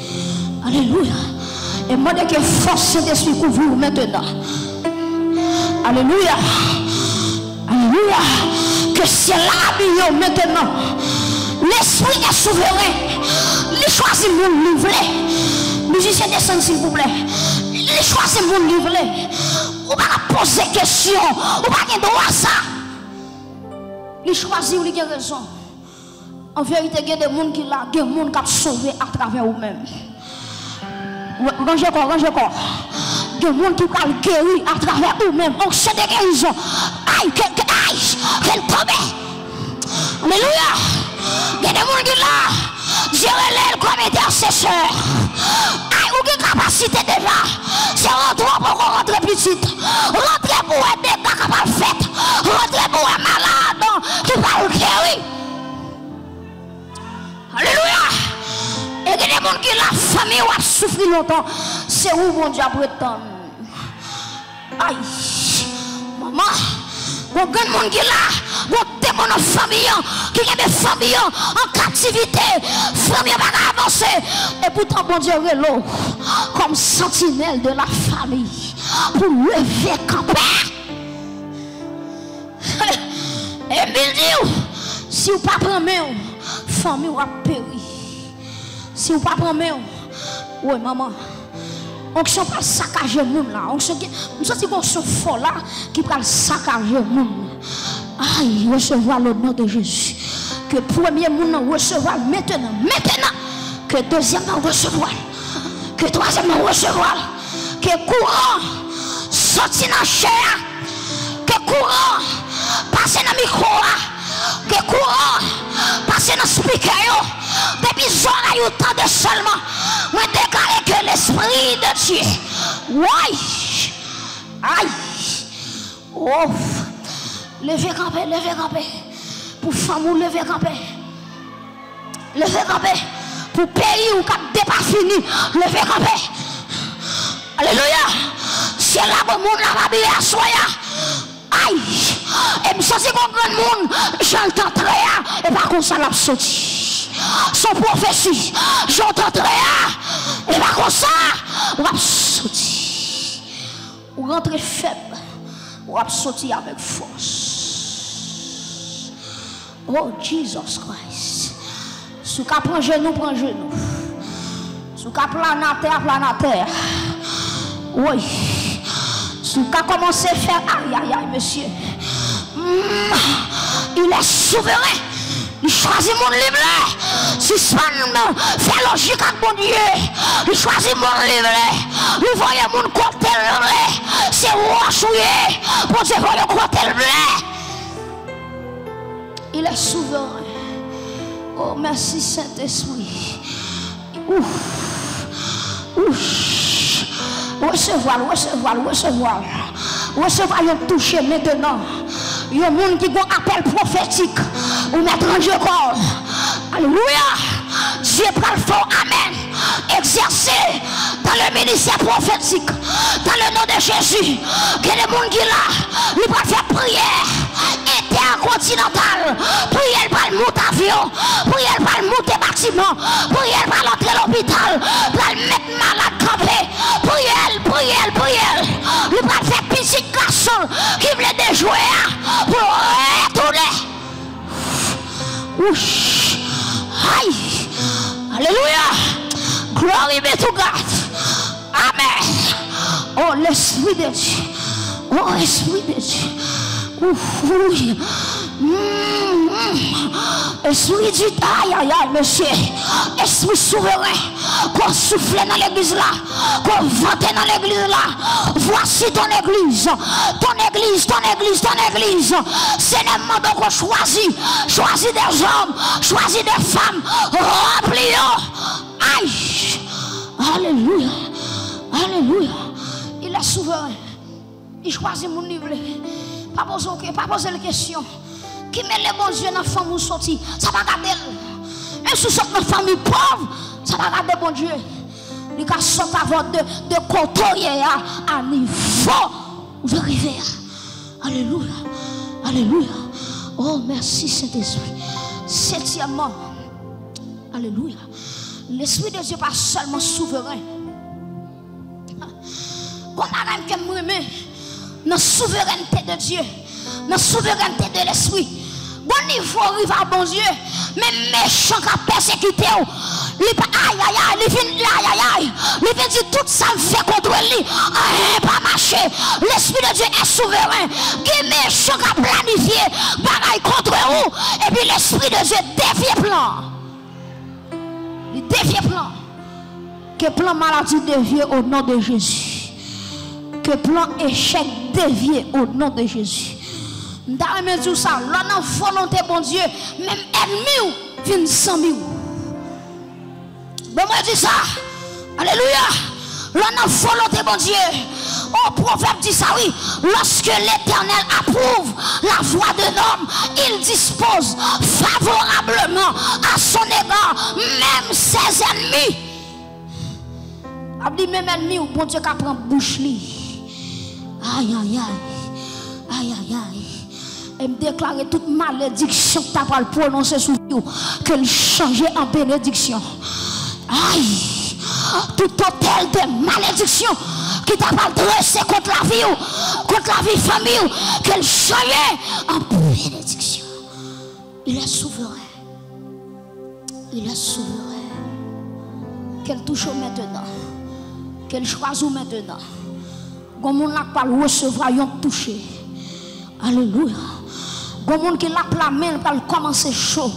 Speaker 1: Alléluia. Et moi, dès que force Saint-Esprit couvre vous maintenant. Alléluia. Alléluia. Que c'est là maintenant. L'esprit est souverain. Il choisit mon livret. Musicien descend s'il vous plaît. Il choisit mon livret. Ou pas poser question. Ou pas qu'il droit ça. Il choisit ou il a raison. En vérité, il y a des gens qui là, des gens qui ont sauvé à travers vous-même. Rangez corps, rangez corps. Des gens qui ont guéri à travers vous-même. On sait des guérisons. Aïe, qu'elle tombe. Alléluia. Il y a des gens qui là, gérer l'aile comme intercesseur. Aïe, ou qui capacité déjà. C'est rentrer pour rentrer petite. Rentrer pour être des gars capables de faire. Rentrer pour être malade. Qui va le guérir. Alléluia. Et il y a des gens qui la famille a souffert longtemps. C'est où mon Dieu prétend. Aïe. Maman. Il y a des gens qui là. Il y a des gens qui famille. Qui ont des familles en captivité. Famille va avancer. Et pourtant mon Dieu est là. Comme sentinelle de la famille. Pour lever camper. Et il dit. Si vous ne prenez pas main. Famille va périr. Si vous ne prenez pas main, oui maman, on ne peut pas saccager le monde là. On ne peut pas fort là qui peut saccager le monde. Aïe, recevoir le nom de Jésus. Que premier monde recevoir maintenant. Que deuxième recevoir. Que troisième recevoir. Que courant sorti dans la chair. Que courant passe dans le micro. Que courant passe dans le speaker. Depuis zone eu temps de seulement. Moi déclaré que l'esprit de Dieu. Oui. Aïe. Oh. Levez camper, levez camper. Pour femme, levez camper. Levez camper. Pour pays ou cap débat fini. Levez camper. Alléluia. C'est là que le monde l'a habillé à soya. Aïe. Et je sais qu'on grand monde, j'entends très et par contre ça l'a sorti. Son prophétie, j'entends très et par contre ça, on va sortir. On rentre faible, on va sortir avec force. Oh Jesus Christ. Sous qu'à prendre genou, prend genou. Sous qu'à planataire. Oui. Sous qu'à commencer à faire aïe, monsieur. Il est souverain. Il choisit mon livret. Si ce n'est fait logique avec mon Dieu. Il choisit mon livret. Il voyait mon côté le blé. C'est rochouillé. Pour Dieu voit le côté le blé. Il est souverain. Oh merci Saint-Esprit. Ouf. Recevoir. Recevoir le toucher maintenant. Il y a des gens qui ont un appel prophétique. Ou mettre en jeu corps. Alléluia. Dieu prend le fort. Amen. Exercer dans le ministère prophétique, dans le nom de Jésus, que les gens qui là, ils vont faire prière intercontinentale, prière par le monter avion, prière par le monter bâtiment, prière par l'entrée l'hôpital, pour le mettre malade campé, prière. Ils vont faire petit garçon qui voulait des jouets pour retourner. Ouch. Aïe. Alléluia. Gloire be to God. Amen. Oh, l'Esprit de Dieu. Oh, Esprit de Dieu. Oui. Esprit du aïe, monsieur. Esprit souverain. Qu'on souffle dans l'église là. Qu'on vente dans l'église là. Voici ton église. Ton église. C'est le moment qu'on choisit. Choisis des hommes. Choisis des femmes. Remplis-en. Aïe. Alléluia. Il est souverain. Il choisit mon livre. Pas poser la question. Qui met les bons yeux dans la famille sorti, ça va garder. Et si vous dans une famille pauvre, ça va garder bon Dieu. Il va sortir avant de côtoyer à niveau où je arrive. Alléluia. Oh, merci Saint-Esprit. Septièmement, alléluia. L'Esprit de Dieu n'est pas seulement souverain. Qu'on a même que moi, dans la souveraineté de Dieu, dans la souveraineté de l'Esprit. Bon niveau arrive à bon Dieu, mais méchant qui a persécuté, il vient dire tout ça me fait contre lui, pas marcher. L'Esprit de Dieu est souverain, qui méchant qui a planifié, bagaille contre vous, et puis l'Esprit de Dieu dévie plan. Il dévie plan. Que plan maladie dévie au nom de Jésus. Que plan échec dévie au nom de Jésus. Dans le tout ça, l'on a volonté bon Dieu, même ennemi vient 100 000. Bon, moi dis ça. Alléluia. L'on a volonté bon Dieu. Oh, proverbe dit ça, oui. Lorsque l'Éternel approuve la voie d'un homme, il dispose favorablement à son égard, même ses ennemis. A dit même ennemi ou bon Dieu qui prend bouche li. Aïe. Et me déclarer toute malédiction que tu as pas prononcée sur vous, qu'elle change en bénédiction. Aïe, tout hôtel de malédiction qui t'a pas dressé contre la vie famille, qu'elle change en bénédiction. Il est souverain. Qu'elle touche maintenant. Qu'elle choisit maintenant. Comme on n'a pas le recevoir, on toucher. Alléluia. Comme on qui l'a plamé, va commencer chaud.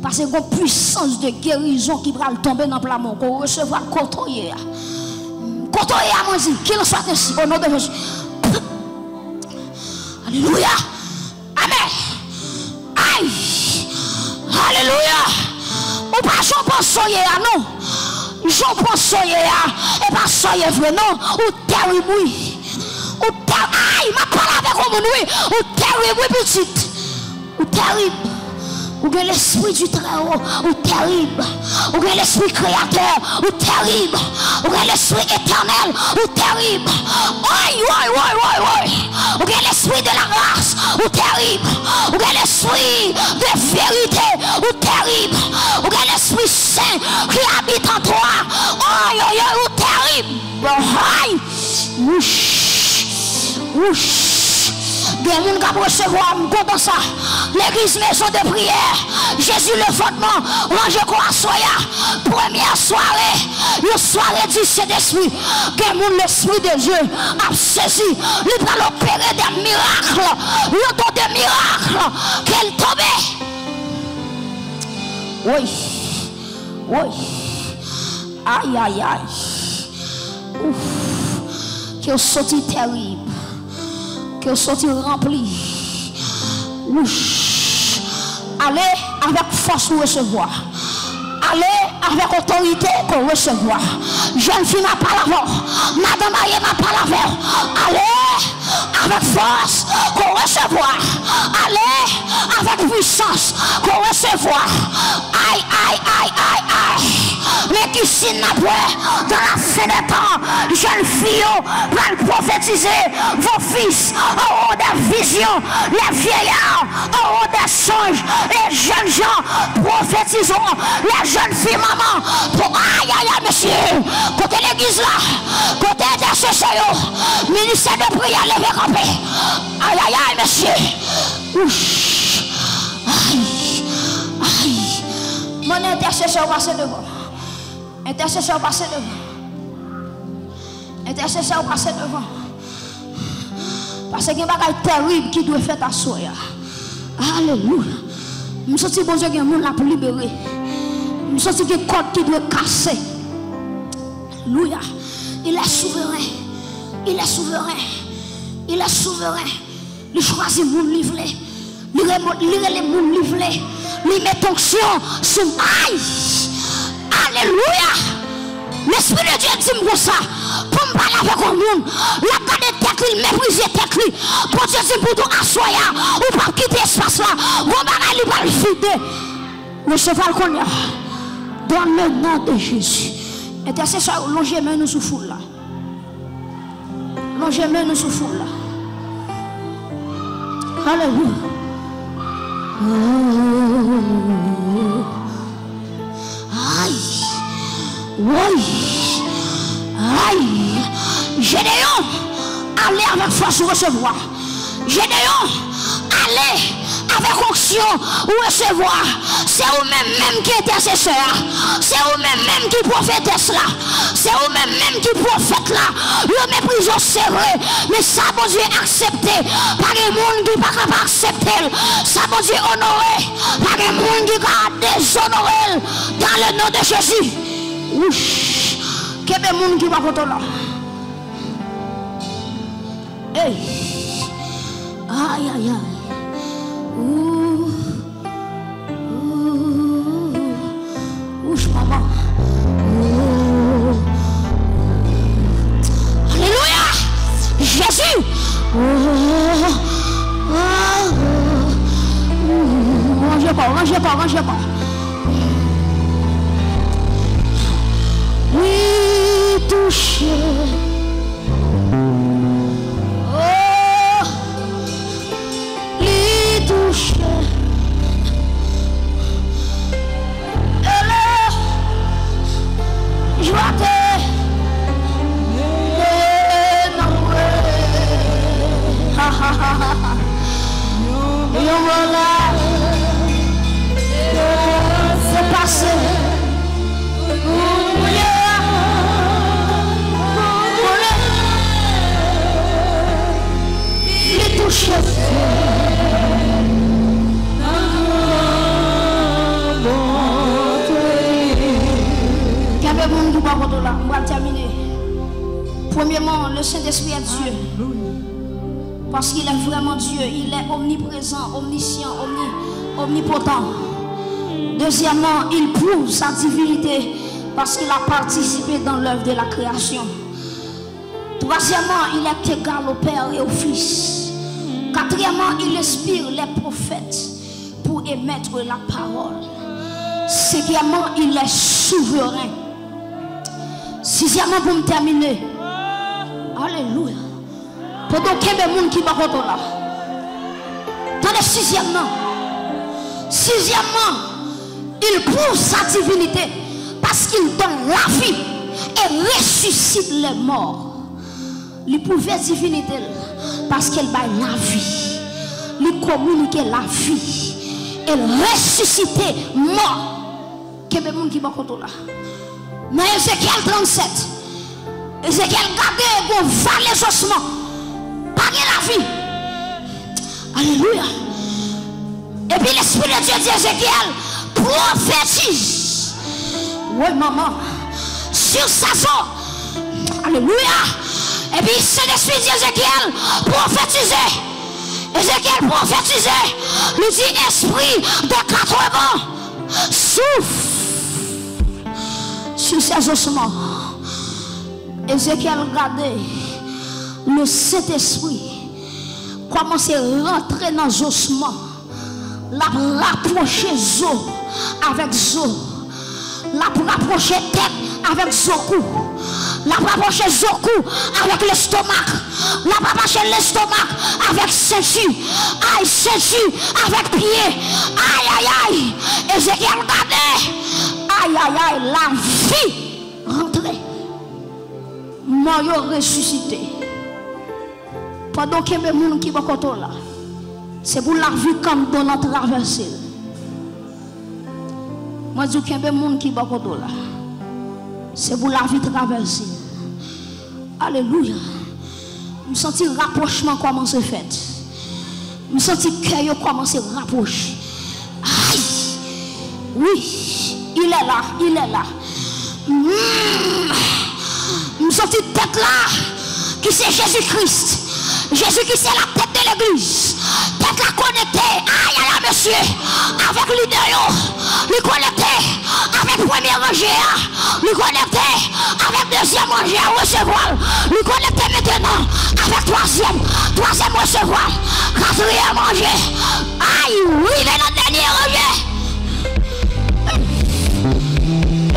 Speaker 1: Parce que une puissance de guérison qui va tomber dans le plamon, qu'on recevoir côtoyer. Côtoyer à mon Dieu, qu'il soit ainsi, au nom de Jésus. Alléluia. Amen. Aïe. Alléluia. On pas j'en pense soyer, non. J'en pense soyer, et pas soyer vrai, non. Ou terrible, oui. Ou terrible. Aïe, ma parole avec mon oui. Ou terrible, oui, petite. Ou terrible. Ou bien l'esprit du Très-Haut, ou terrible. Ou bien l'esprit créateur, ou terrible. Ou bien l'esprit éternel, ou terrible. Aïe. Ou bien l'esprit de la grâce, ou terrible. Ou bien l'esprit de vérité, ou terrible. Ou bien l'esprit saint qui habite en toi. Aïe, ou terrible. Aïe. Ouch. Des gens qui recevoir, comme ça. L'église maison de prière, Jésus le fondement, rangez quoi à soya. Première soirée, une soirée du Saint-Esprit, que l'Esprit de Dieu a saisi, il va opérer des miracles, le don des miracles, qu'elle tombe. Oui. Aïe. Ouf. Qu'elle sorti terrible. Que sorti rempli. Allez avec force pour recevoir. Allez avec autorité pour recevoir. Jeune fille m'a pas l'avant. Madame Aïe m'a pas l'avant. Allez avec force, qu'on recevoir. Allez avec puissance, qu'on recevoir. Aïe, aïe, aïe, aïe, aïe. Mais qui signe après, dans la fin des temps, jeunes filles vont prophétiser vos fils en haut des visions, les vieillards en haut des songes, les jeunes gens prophétiseront, les jeunes filles maman. Aïe, aïe, aïe, monsieur, côté l'église là, côté intercession, ministère de prière, levé campé. Aïe, aïe, aïe, monsieur. Ouch. Aïe, aïe. Mon intercesseur passe devant. Intercesseur passe devant. Intercesseur passe devant. Parce qu'il y a un bagage terrible qui doit faire ta soya. Alléluia. Je sens que bon Dieu, il y a un monde là pour libérer. Je sens qu'il y a un code qui doit casser. Alléluia. Il est souverain. Il est souverain. Il est souverain. Il choisit le monde livré. Il est les monde livré. Il met tension sur maille. Alléluia. L'Esprit de Dieu dit comme ça. Pour me parler avec le monde. La garde de tête, il méprise tête. Pour Dieu dit pour tout assoya. Ou pas quitter l'espace là. Vos bagages, il va le fider. Recevez le connaître. Dans le nom de Jésus. Intercesseur, longez main nous sous foule là. Longez main nous sous foule là. Alléluia. Aïe. Oui. Aïe. Gédéon, allez avec force recevoir. Gédéon, allez avec onction recevoir. C'est vous-même qui intercesseur. C'est vous-même qui prophétesse là. C'est vous-même qui prophète là. Le mépris serré. Mais ça, bon Dieu, accepté. Par les monde qui ne peuvent pas accepter. Ça, bon Dieu, honoré. Par les monde qui peuvent déshonorer. Dans le nom de Jésus. Ouch. Quel est le monde qui va contre là? Hey. Aïe, aïe, aïe. Ouh. Ouch, maman. Ouh. Alléluia. Jésus. Rangez pas. Oui, touché. Oh, lui touché. Je vois c'est passé. Il touche. On va terminer. Premièrement, le Saint-Esprit est Dieu. Parce qu'il est vraiment Dieu. Il est omniprésent, omniscient, omnipotent. Deuxièmement, il prouve sa divinité parce qu'il a participé dans l'œuvre de la création. Troisièmement, il est égal au Père et au Fils. Quatrièmement, il inspire les prophètes pour émettre la parole. Cinquièmement, il est souverain. Sixièmement, pour me terminer. Alléluia. Pendant qu'il y a des gens qui va là. Attendez, sixièmement, il prouve sa divinité parce qu'il donne la vie et ressuscite les morts. Il prouve la divinité parce qu'elle donne la vie. Il communique la vie et ressuscite mort. Qu'il y a des gens qui va là. Dans Ézéchiel 37, Ézéchiel garde pour voir les ossements. Pas la vie. Alléluia. Et puis l'Esprit de Dieu dit Ézéchiel, prophétise. Oui, maman. Sur sa zone. Alléluia. Et puis Saint-Esprit dit Ézéchiel, prophétisez. Ézéchiel prophétisez. Lui dit esprit de 80. Souffle sur ses ossements. Ézéchiel regardait le Saint-Esprit commence à rentrer dans les ossements. La rapprocher zo avec zo. La rapprocher tête avec zoku. La rapprocher zoku avec l'estomac. La rapprocher l'estomac avec ceinture. Aïe, ceinture avec pied. Aïe, aïe, aïe. Ézéchiel, regardez. Aïe, aïe, aïe, la vie rentrée. Mort ressuscité. Pendant qu'il y a des gens qui sont là, c'est pour la vie comme dans la traversée. Moi, je dis qu'il y a des gens qui sont là, c'est pour la vie traversée. Alléluia. Je sens le rapprochement comment c'est fait. Je sens le cœur comment c'est rapproché. Aïe. Oui, il est là, il est là. Je sens cette tête là qui c'est Jésus-Christ. Jésus qui c'est la tête de l'église. Tête la connectée. Aïe, aïe, monsieur. Avec l'idéal. Lui connecté. Avec premier rangé. Lui connecté. Avec deuxième rangé à recevoir. Lui connecté maintenant. Avec troisième. Troisième recevoir. Quatrième rangé. Aïe, oui, mais notre dernier rangé.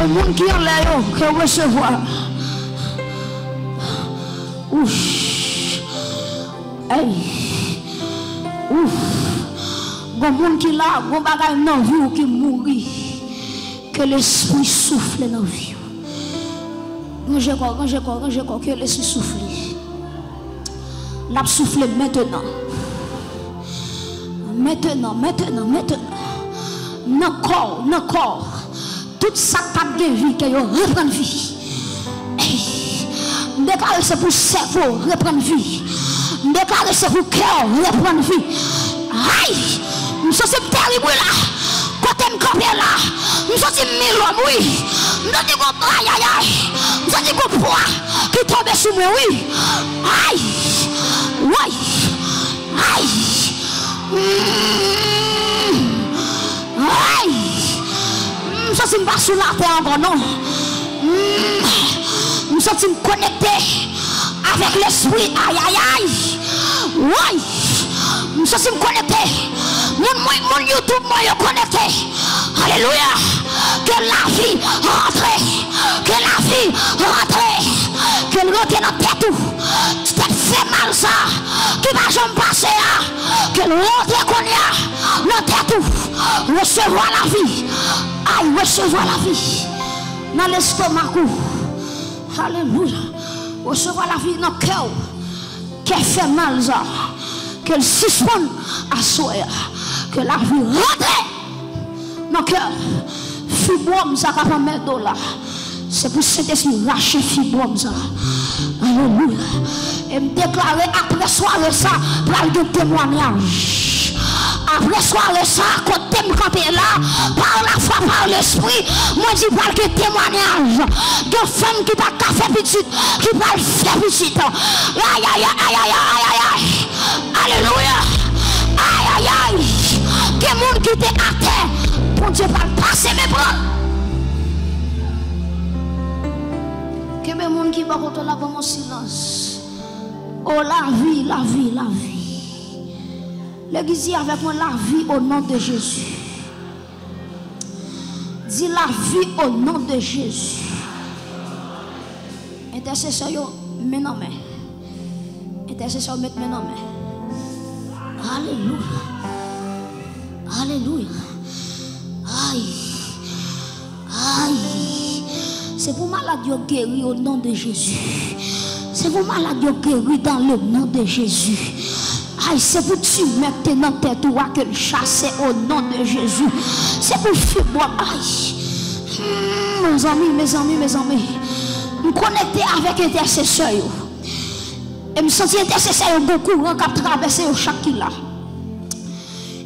Speaker 1: Le monde qui en l'air, qui recevoir. Ouf. Hey. Ouf. Bon monde qui là, bon bagay dans vie qui mourit. Que l'esprit souffle dans vie. Rangez quoi, que l'esprit souffle. L'a souffle maintenant. Maintenant. Non corps. Tout ça pas de vie que yo reprendre vie. Déclarer c'est pour cerveau reprendre vie. Déclarer c'est pour cœur reprendre vie. Aïe, nous sommes terribles là. Quand on campe là, nous sommes 1000 hommes, oui. Nous sommes aïe. Nous sommes poids qui tombe sur moi, oui. Aïe, oui. Aïe. Aïe. Nous sommes pas sur la terre encore, non. Nous sommes connectés avec l'esprit. Aïe. Oui. Nous sommes connectés. Mon YouTube, moi, je connecté. Alléluia. Que la vie rentre. Que la vie rentre. Que le rentre dans tête tout. Tête fait mal ça. Qui va jamais passer. Que le rentre qu'on y a dans tête tout. Recevoir la vie. Aïe, recevoir la vie. Dans l'estomac. Alléluia. Recevoir la vie dans le cœur. Qu'elle fait mal ça. Qu'elle suspende à soi. Que la vie rentre dans le cœur. Fibrome ça va pas mettre là. C'est pour cet esprit racher fibrome ça. Alléluia. Et me déclarer après soirée ça pour le témoignage. Après soirée ça, quand tu me camper là, par la foi, par l'esprit, moi je parle que témoignage. De femmes qui parlent faire petite, qui parlent faire petite. Aïe. Alléluia. Aïe. Que monde qui était à terre, pour Dieu parle passer mes bras. Que mes monde qui va contre la bonne silence. Oh la vie. L'église dit avec moi la vie au nom de Jésus. Dis la vie au nom de Jésus. Intercesseur, mets en main. Intercesseur, mets en main. Alléluia. Aïe. C'est pour malade guéri au nom de Jésus. C'est pour malade guéri dans le nom de Jésus. Aïe, c'est pour tu mettre dans tête ou que le chasser au nom de Jésus. C'est pour fibre. Aïe. Mes amis. Me connecter avec intercesseur. Et me sentir intercesseur beaucoup courant qui traverser chaque qui là.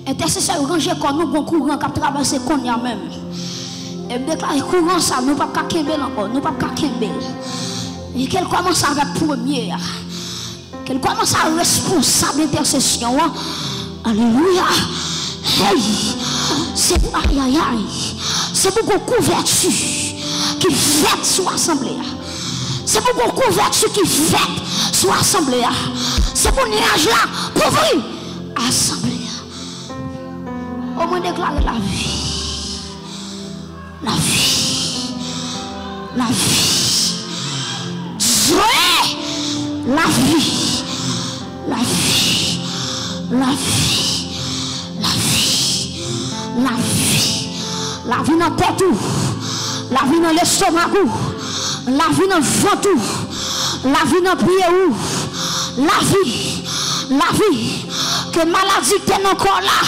Speaker 1: Intercesseur ranger comme nous bon courant qui traverser qu'on y a même. Et me déclare courant ça nous pas kembe encore, nous pas kembe. Et qu'elle commence avec première. Qu'elle commence à responsable d'intercession. Alléluia. Hey. C'est pour aïe. C'est pour une couverture qui fait sur l'assemblée. C'est pour une couverture qui fait soit assemblée. C'est pour nuage là, pour ouvrir. Assemblée. Au moins déclarer la vie. La vie. La vie. Dieu. La vie. La vie. La vie. La vie. La vie. La vie dans la tête. La vie dans l'estomac. La vie dans le ventre. La vie dans le pied. La vie. La vie. Que maladie t'est encore là.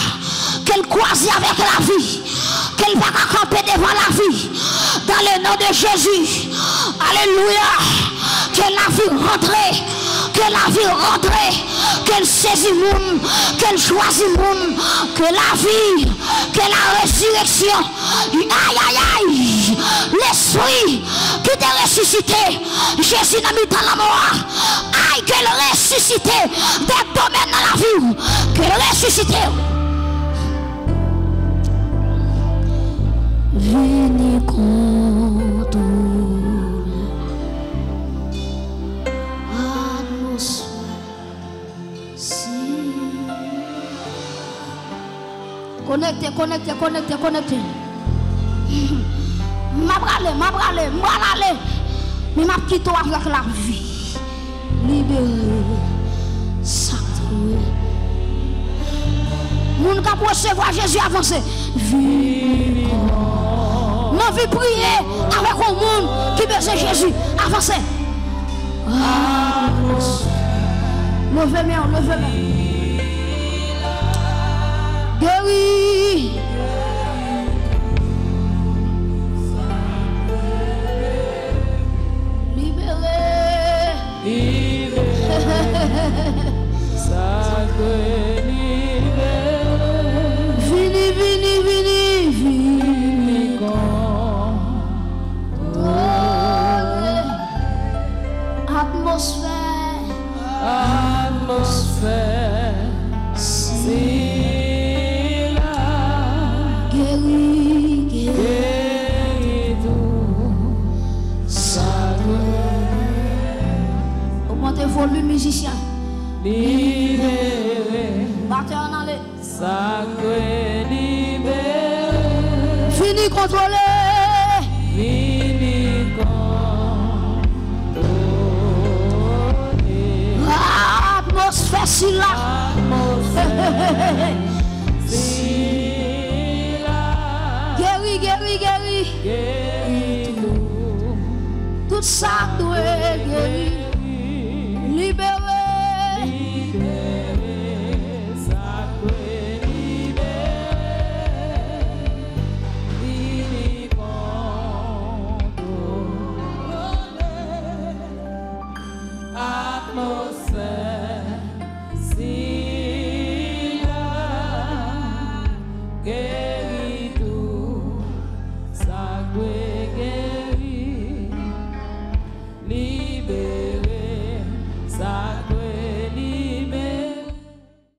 Speaker 1: Qu'elle croise avec la vie. Qu'elle va camper devant la vie. Dans le nom de Jésus. Alléluia. Que la vie rentre. Que la vie rentre. Qu'elle saisit monde. Qu'elle choisit monde. Que la vie. Que la résurrection. Aïe aïe aïe. L'esprit qui t'a ressuscité. Jésus n'a mis dans la mort. Aïe, qu'elle ressuscite des domaines dans la vie. Qu'elle ressuscite. Vini contrôle atmosphère. Connectez, connectez, connectez, connectez. M'a bralé. Mais m'a quitté avec la vie. Libéré. Sacré. Moun ka pour recevoir Jésus avancer. Vie. Non, vie prier avec un monde qui besoin Jésus. Avancez. Levez-moi, levez-moi. Guéri. Volume musicien. Libéré. Battez en aller. Sacré libéré. Fini contrôlé. Fini contrôlé. Atmosphère si là. Guéri, guéri, guéri. Guéri. Tout ça doit guérir.